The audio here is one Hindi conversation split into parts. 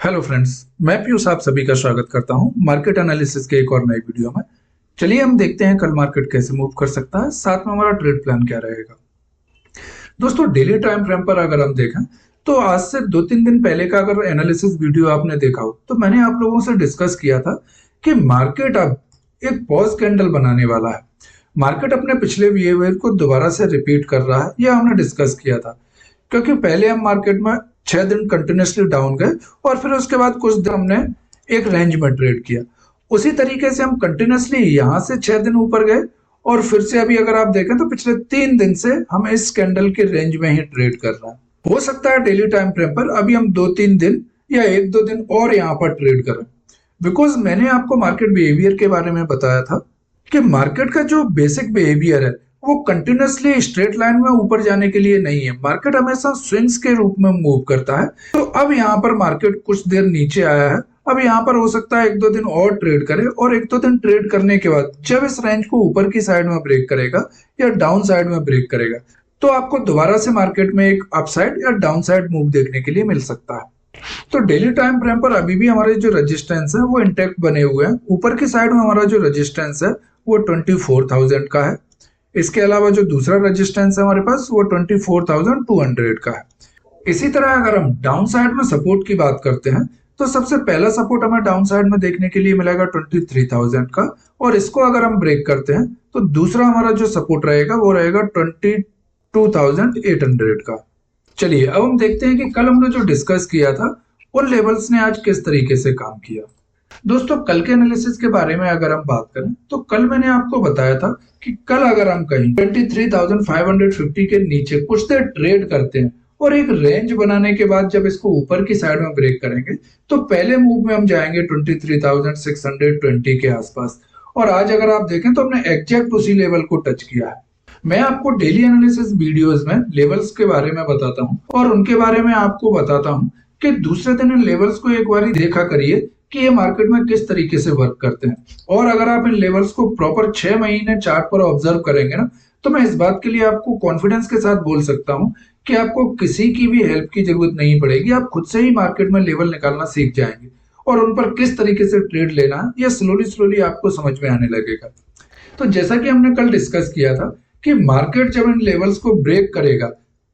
हेलो फ्रेंड्स, मैं पीयूष आप सभी का स्वागत करता हूं मार्केट एनालिसिस के एक और नई वीडियो में। चलिए हम देखते हैं कल मार्केट कैसे मूव कर सकता है, साथ में हमारा ट्रेड प्लान क्या रहेगा। दोस्तों, डेली टाइम फ्रेम पर अगर हम देखें तो आज से 2-3 दिन पहले का अगर एनालिसिस वीडियो आपने देखा हो तो मैंने आप लोगों से डिस्कस किया था कि मार्केट अब एक पॉज कैंडल बनाने वाला है। मार्केट अपने पिछले बिहेवियर को दोबारा से रिपीट कर रहा है, यह हमने डिस्कस किया था। क्योंकि पहले हम मार्केट में 6 दिन कंटिन्यूसली डाउन गए और फिर उसके बाद कुछ दिन हमने एक रेंज में ट्रेड किया। उसी तरीके से हम कंटिन्यूसली यहां से 6 दिन ऊपर गए और फिर से अभी अगर आप देखें तो पिछले 3 दिन से हम इस कैंडल के रेंज में ही ट्रेड कर रहे हैं। हो सकता है डेली टाइम फ्रेम पर अभी हम 2-3 दिन या 1-2 दिन और यहाँ पर ट्रेड करें, बिकॉज मैंने आपको मार्केट बिहेवियर के बारे में बताया था कि मार्केट का जो बेसिक बिहेवियर है वो कंटिन्यूसली स्ट्रेट लाइन में ऊपर जाने के लिए नहीं है। मार्केट हमेशा स्विंग्स के रूप में मूव करता है। तो अब यहाँ पर मार्केट कुछ देर नीचे आया है, अब यहाँ पर हो सकता है 1-2 दिन और ट्रेड करे और 1-2 दिन ट्रेड करने के बाद जब इस रेंज को ऊपर की साइड में ब्रेक करेगा या डाउन साइड में ब्रेक करेगा तो आपको दोबारा से मार्केट में एक अपसाइड या डाउन साइड मूव देखने के लिए मिल सकता है। तो डेली टाइम फ्रेम पर अभी भी हमारे जो रेजिस्टेंस है वो इंटैक्ट बने हुए हैं। ऊपर की साइड में हमारा जो रेजिस्टेंस है वो 24,000 का है। इसके अलावा जो दूसरा रेजिस्टेंस है हमारे पास वो 24,200 का है। इसी तरह अगर हम डाउन साइड में सपोर्ट की बात करते हैं तो सबसे पहला सपोर्ट हमें डाउन साइड में देखने के लिए मिलेगा 23,000 का, और इसको अगर हम ब्रेक करते हैं तो दूसरा हमारा जो सपोर्ट रहेगा वो रहेगा 22,800 का। चलिए अब हम देखते हैं कि कल हमने जो डिस्कस किया था उन लेवल्स ने आज किस तरीके से काम किया। दोस्तों, कल के एनालिसिस के बारे में अगर हम बात करें तो कल मैंने आपको बताया था कि कल अगर हम कहीं 23,550 के नीचे कुछ देर ट्रेड करते हैं और एक रेंज बनाने के बाद जब इसको ऊपर की साइड में ब्रेक करेंगे तो पहले मूव में हम जाएंगे 23,620 के आसपास। और आज अगर आप देखें तो हमने एग्जैक्ट उसी लेवल को टच किया है। मैं आपको डेली एनालिसिस वीडियोस में लेवल्स के बारे में बताता हूं और उनके बारे में आपको बताता हूं कि दूसरे दिन इन लेवल्स को एक बार देखा करिए कि ये मार्केट में किस तरीके से वर्क करते हैं। और अगर आप इन लेवल्स को प्रॉपर 6 महीने चार्ट पर ऑब्जर्व करेंगे ना तो मैं इस बात के लिए आपको कॉन्फिडेंस के साथ बोल सकता हूं कि आपको किसी की भी हेल्प की जरूरत नहीं पड़ेगी। आप खुद से ही मार्केट में लेवल निकालना सीख जाएंगे और उन पर किस तरीके से ट्रेड लेना है ये स्लोली आपको समझ में आने लगेगा। तो जैसा कि हमने कल डिस्कस किया था कि मार्केट जब इन लेवल्स को ब्रेक करेगा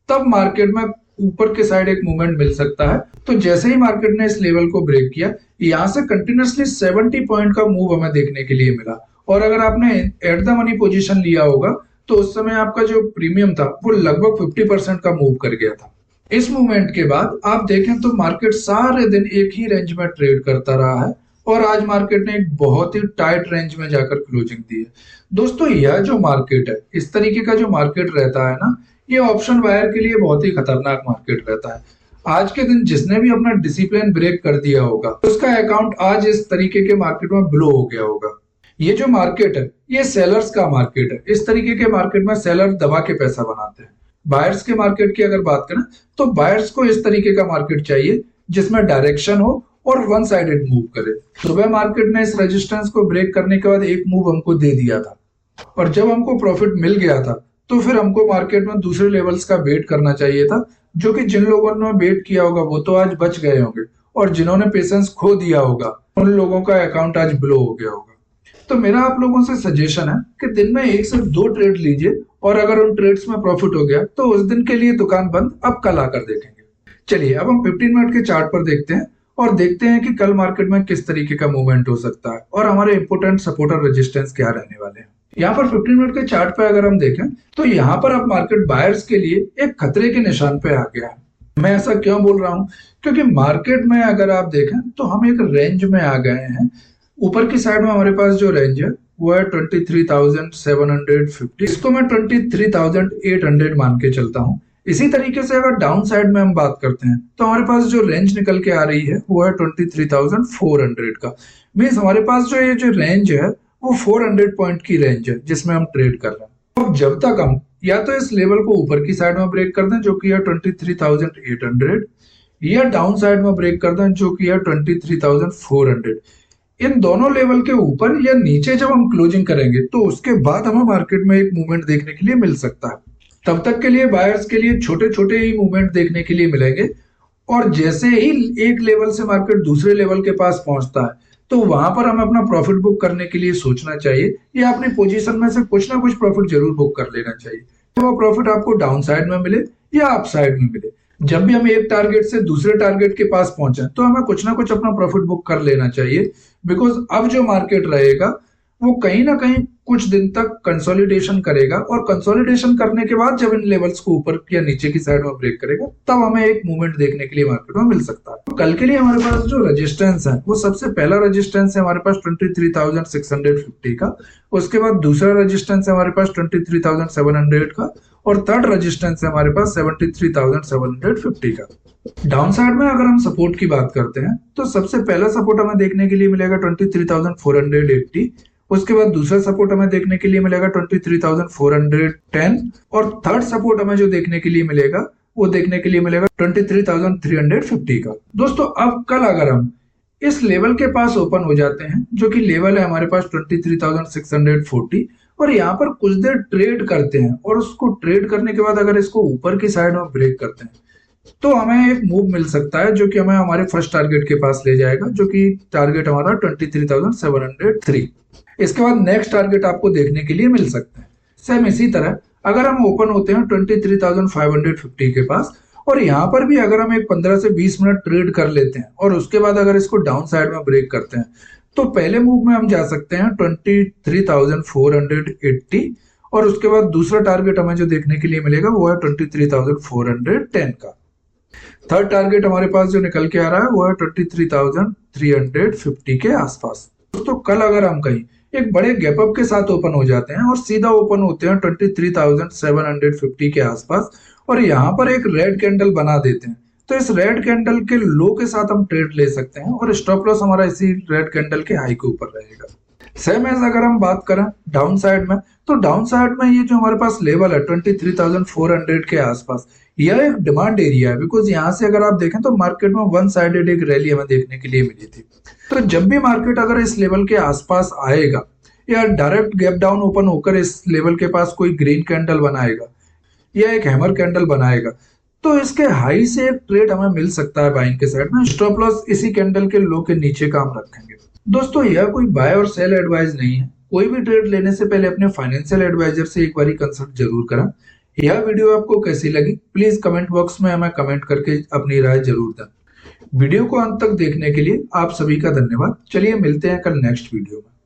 तब मार्केट में ऊपर के साइड एक मूवमेंट मिल सकता है। तो जैसे ही मार्केट ने इस लेवल को ब्रेक किया, यहां से कंटिन्यूसली 70 पॉइंट का मूव हमें देखने के लिए मिला। और अगर आपने एट द मनी पोजीशन लिया होगा तो उस समय आपका जो प्रीमियम था वो लगभग 50% का मूव कर गया था। इस मूवमेंट के बाद आप देखें तो मार्केट सारे दिन एक ही रेंज में ट्रेड करता रहा है और आज मार्केट ने एक बहुत ही टाइट रेंज में जाकर क्लोजिंग दी है। दोस्तों, यह जो मार्केट है, इस तरीके का जो मार्केट रहता है ना, ये ऑप्शन बायर के लिए बहुत ही खतरनाक मार्केट रहता है। आज के दिन जिसने भी अपना डिसिप्लिन ब्रेक कर दिया होगा उसका अकाउंट आज इस तरीके के मार्केट में ब्लो हो गया होगा। ये जो मार्केट है ये सेलर्स का मार्केट है। इस तरीके के मार्केट में सेलर दबा के पैसा बनाते हैं। बायर्स के मार्केट की अगर बात करें तो बायर्स को इस तरीके का मार्केट चाहिए जिसमें डायरेक्शन हो और वन साइडेड मूव करे। सुबह मार्केट ने इस रेजिस्टेंस को ब्रेक करने के बाद एक मूव हमको दे दिया था और जब हमको प्रॉफिट मिल गया था तो फिर हमको मार्केट में दूसरे लेवल्स का वेट करना चाहिए था, जो कि जिन लोगों ने वेट किया होगा वो तो आज बच गए होंगे और जिन्होंने पेशेंस खो दिया होगा उन लोगों का अकाउंट आज ब्लो हो गया होगा। तो मेरा आप लोगों से सजेशन है कि दिन में 1 से 2 ट्रेड लीजिए और अगर उन ट्रेड्स में प्रॉफिट हो गया तो उस दिन के लिए दुकान बंद, अब कल आकर देखेंगे। चलिए अब हम 15 मिनट के चार्ट पर देखते हैं और देखते हैं कि कल मार्केट में किस तरीके का मूवमेंट हो सकता है और हमारे इंपोर्टेंट सपोर्टर रेजिस्टेंस क्या रहने वाले हैं। यहाँ पर 15 मिनट के चार्ट पे अगर हम देखें तो यहाँ पर अब मार्केट बायर्स के लिए एक खतरे के निशान पे आ गया है। मैं ऐसा क्यों बोल रहा हूँ? क्योंकि मार्केट में अगर आप देखें तो हम एक रेंज में आ गए हैं। ऊपर की साइड में हमारे पास जो रेंज है वो है 23,750। इसको मैं 23,800 मान के चलता हूँ। इसी तरीके से अगर डाउन साइड में हम बात करते हैं तो हमारे पास जो रेंज निकल के आ रही है वो है 23,400 का। मीन्स हमारे पास जो ये जो रेंज है वो 400 पॉइंट की रेंज है जिसमें हम ट्रेड कर रहे हैं। अब जब तक हम या तो इस लेवल को ऊपर की साइड में ब्रेक कर दें जो कि है 23,800 या डाउन साइड में ब्रेक कर दें जो कि है 23,400, इन दोनों लेवल के ऊपर या नीचे जब हम क्लोजिंग करेंगे तो उसके बाद हमें मार्केट में एक मूवमेंट देखने के लिए मिल सकता है। तब तक के लिए बायर्स के लिए छोटे छोटे ही मूवमेंट देखने के लिए मिलेंगे और जैसे ही एक लेवल से मार्केट दूसरे लेवल के पास पहुंचता है तो वहां पर हमें अपना प्रॉफिट बुक करने के लिए सोचना चाहिए या अपनी पोजीशन में से कुछ ना कुछ प्रॉफिट जरूर बुक कर लेना चाहिए। वो प्रॉफिट आपको डाउन साइड में मिले या अप साइड में मिले, जब भी हम एक टारगेट से दूसरे टारगेट के पास पहुंचे तो हमें कुछ ना कुछ अपना प्रॉफिट बुक कर लेना चाहिए। बिकॉज अब जो मार्केट रहेगा वो कहीं ना कहीं कुछ दिन तक कंसोलिडेशन करेगा और कंसोलिडेशन करने के बाद जब इन लेवल्स को ऊपर या नीचे की साइड में ब्रेक करेगा तब हमें एक मूवमेंट देखने के लिए मार्केट में मिल सकता है। तो कल के लिए हमारे पास जो रेजिस्टेंस है वो सबसे पहला रेजिस्टेंस है हमारे पास 23,650 का, उसके बाद दूसरा रेजिस्टेंस है हमारे पास 23,700 का और थर्ड रेजिस्टेंस है हमारे पास 73,750 का। डाउन साइड में अगर हम सपोर्ट की बात करते हैं तो सबसे पहला सपोर्ट हमें देखने के लिए मिलेगा 23,480, उसके बाद दूसरा सपोर्ट हमें देखने के लिए मिलेगा 23,410 और थर्ड सपोर्ट हमें जो देखने के लिए मिलेगा वो देखने के लिए मिलेगा 23,350 का। दोस्तों अब कल अगर हम इस लेवल के पास ओपन हो जाते हैं जो कि लेवल है हमारे पास 23,640 और यहाँ पर कुछ देर ट्रेड करते हैं और उसको ट्रेड करने के बाद अगर इसको ऊपर की साइड में ब्रेक करते हैं तो हमें एक मूव मिल सकता है जो कि हमें हमारे फर्स्ट टारगेट के पास ले जाएगा, जो कि टारगेट हमारा 23,703। इसके बाद नेक्स्ट टारगेट आपको देखने के लिए मिल सकता है। सेम इसी तरह अगर हम ओपन होते हैं 23,550 के पास और यहाँ पर भी अगर हम एक 15 से 20 मिनट ट्रेड कर लेते हैं और उसके बाद अगर इसको डाउन साइड में ब्रेक करते हैं तो पहले मूव में हम जा सकते हैं 23,480 और उसके बाद दूसरा टारगेट हमें जो देखने के लिए मिलेगा वो है 23,410 का। थर्ड टारगेट हमारे पास जो निकल के आ रहा है वो है 23,350 के आसपास। दोस्तों कल अगर हम कहीं एक बड़े गैप अप के साथ ओपन हो जाते हैं और सीधा ओपन होते हैं 23,750 के आसपास और यहाँ पर एक रेड कैंडल बना देते हैं तो इस रेड कैंडल के लो के साथ हम ट्रेड ले सकते हैं और स्टॉप लॉस हमारा इसी रेड कैंडल के हाई के ऊपर रहेगा। सेम एज अगर हम बात करें डाउन साइड में तो डाउन साइड में ये जो हमारे पास लेवल है 23,400 के आसपास यह एक डिमांड एरिया है। बिकॉज यहाँ से अगर आप देखें तो मार्केट में वन साइडेड एक रैली हमें देखने के लिए मिली थी। तो जब भी मार्केट अगर इस लेवल के आसपास आएगा या डायरेक्ट गैप डाउन ओपन होकर इस लेवल के पास कोई ग्रीन कैंडल बनाएगा या एक हैमर कैंडल बनाएगा तो इसके हाई से एक ट्रेड हमें मिल सकता है बाइंग के साइड में। स्टॉप लॉस इसी कैंडल के लो के नीचे का हम रखेंगे। दोस्तों यह कोई बाय और सेल एडवाइस नहीं है। कोई भी ट्रेड लेने से पहले अपने फाइनेंशियल एडवाइजर से एक बार कंसल्ट जरूर करें। यह वीडियो आपको कैसी लगी प्लीज कमेंट बॉक्स में हमें कमेंट करके अपनी राय जरूर दें। वीडियो को अंत तक देखने के लिए आप सभी का धन्यवाद। चलिए मिलते हैं कल नेक्स्ट वीडियो में।